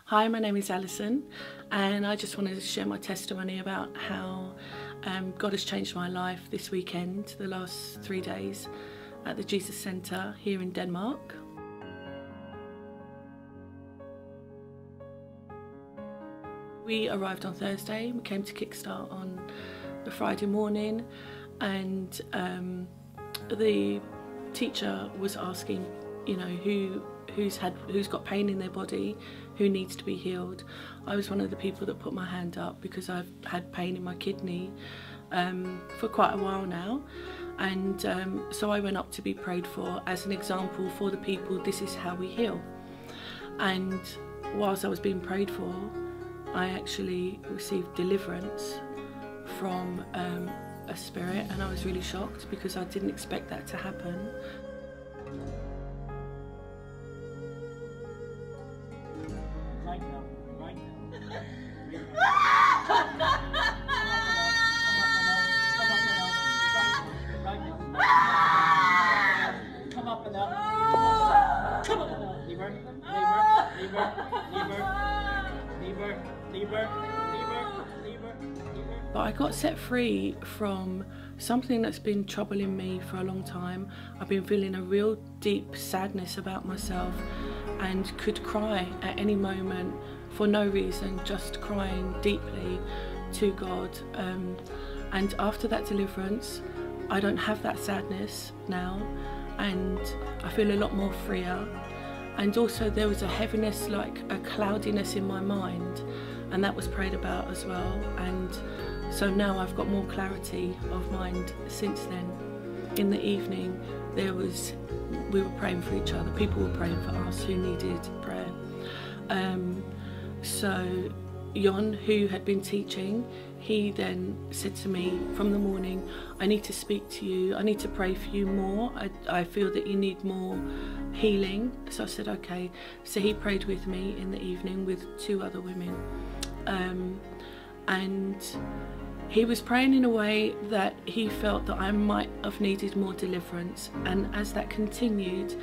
Hi, my name is Alison, and I just wanted to share my testimony about how God has changed my life this weekend, the last 3 days at the Jesus Centre here in Denmark. We arrived on Thursday. We came to Kickstart on the Friday morning, and the teacher was asking, you know, who's got pain in their body, who needs to be healed. I was one of the people that put my hand up because I've had pain in my kidney for quite a while now, and so I went up to be prayed for as an example for the people. This is how we heal. And whilst I was being prayed for, I actually received deliverance from a spirit, and I was really shocked because I didn't expect that to happen. But I got set free from something that's been troubling me for a long time. I've been feeling a real deep sadness about myself and could cry at any moment for no reason, just crying deeply to God. And after that deliverance, I don't have that sadness now, and I feel a lot more freer. And also there was a heaviness, like a cloudiness in my mind, and that was prayed about as well. And so now I've got more clarity of mind since then. In the evening, we were praying for each other. People were praying for us who needed prayer. So Jon, who had been teaching, he then said to me from the morning, I need to speak to you, I need to pray for you more, I feel that you need more healing. So I said okay. So he prayed with me in the evening with 2 other women, and he was praying in a way that he felt that I might have needed more deliverance. And as that continued,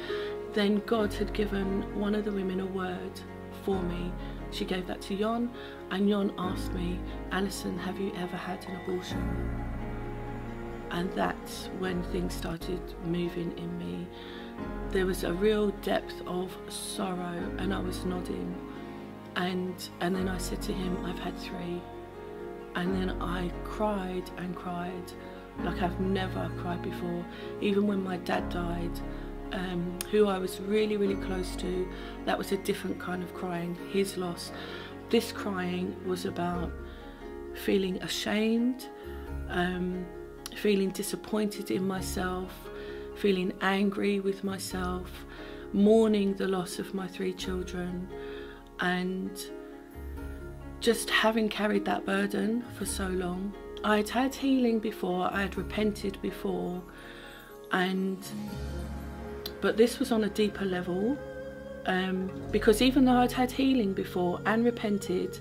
then God had given one of the women a word for me. She gave that to Jon, and Jon asked me, Alison, have you ever had an abortion? And that's when things started moving in me. There was a real depth of sorrow, and I was nodding. And then I said to him, I've had 3. And then I cried and cried like I've never cried before. Even when my dad died, who I was really, really close to, that was a different kind of crying, his loss. This crying was about feeling ashamed, feeling disappointed in myself, feeling angry with myself, mourning the loss of my 3 children, and just having carried that burden for so long. I had had healing before, I had repented before, but this was on a deeper level, because even though I'd had healing before and repented,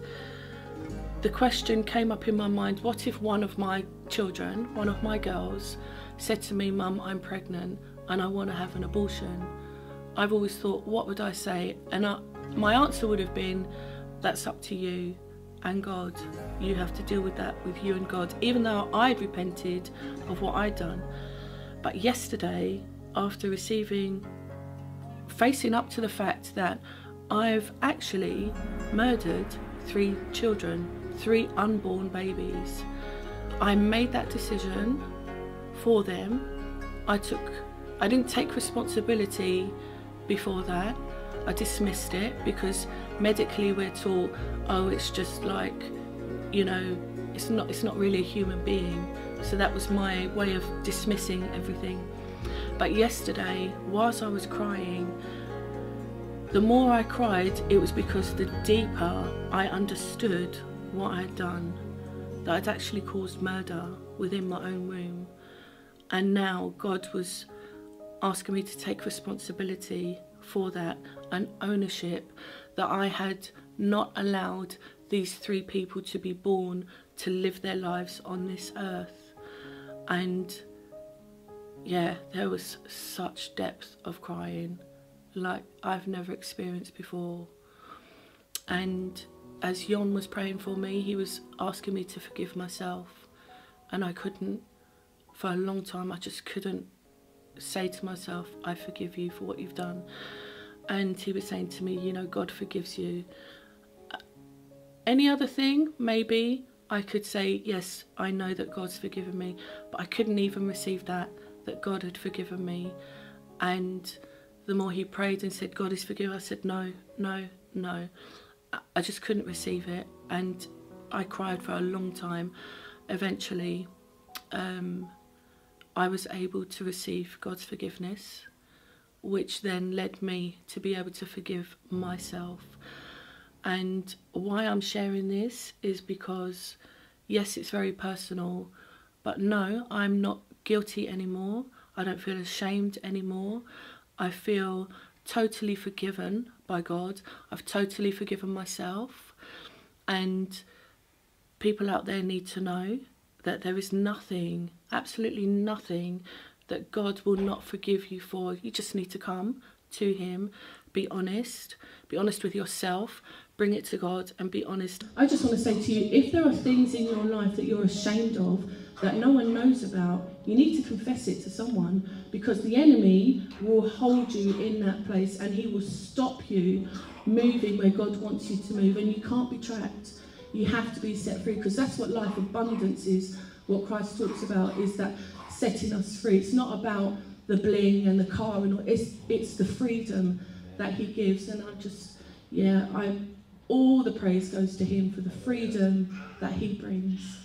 the question came up in my mind, what if one of my children, one of my girls, said to me, Mum, I'm pregnant and I want to have an abortion? I've always thought, what would I say? And my answer would have been, that's up to you and God. You have to deal with that with you and God, even though I'd repented of what I'd done. But yesterday, after facing up to the fact that I've actually murdered 3 children, 3 unborn babies, I made that decision for them. I didn't take responsibility before that. I dismissed it because medically we're taught, oh, it's just like, you know, it's not really a human being. So that was my way of dismissing everything. But yesterday, whilst I was crying, the more I cried, it was because the deeper I understood what I had done, that I'd actually caused murder within my own womb. And now God was asking me to take responsibility for that, and ownership that I had not allowed these 3 people to be born to live their lives on this earth. And yeah, there was such depth of crying like I've never experienced before. And as Jon was praying for me, he was asking me to forgive myself. And I couldn't, for a long time, I just couldn't say to myself, I forgive you for what you've done. And he was saying to me, you know, God forgives you. Any other thing, maybe I could say, yes, I know that God's forgiven me, but I couldn't even receive that God had forgiven me. And the more he prayed and said, God is forgiven, I said, no, no, no. I just couldn't receive it. And I cried for a long time. Eventually, I was able to receive God's forgiveness, which then led me to be able to forgive myself. And why I'm sharing this is because, yes, it's very personal, but no, I'm not guilty anymore. I don't feel ashamed anymore. I feel totally forgiven by God. I've totally forgiven myself. And people out there need to know that there is nothing, absolutely nothing, that God will not forgive you for. You just need to come to him, be honest with yourself, bring it to God and be honest. I just want to say to you, if there are things in your life that you're ashamed of, that no one knows about, you need to confess it to someone, because the enemy will hold you in that place and he will stop you moving where God wants you to move, and you can't be trapped. You have to be set free, because that's what life abundance is. What Christ talks about is that setting us free. It's not about the bling and the car and all. It's the freedom that he gives. And all the praise goes to him for the freedom that he brings.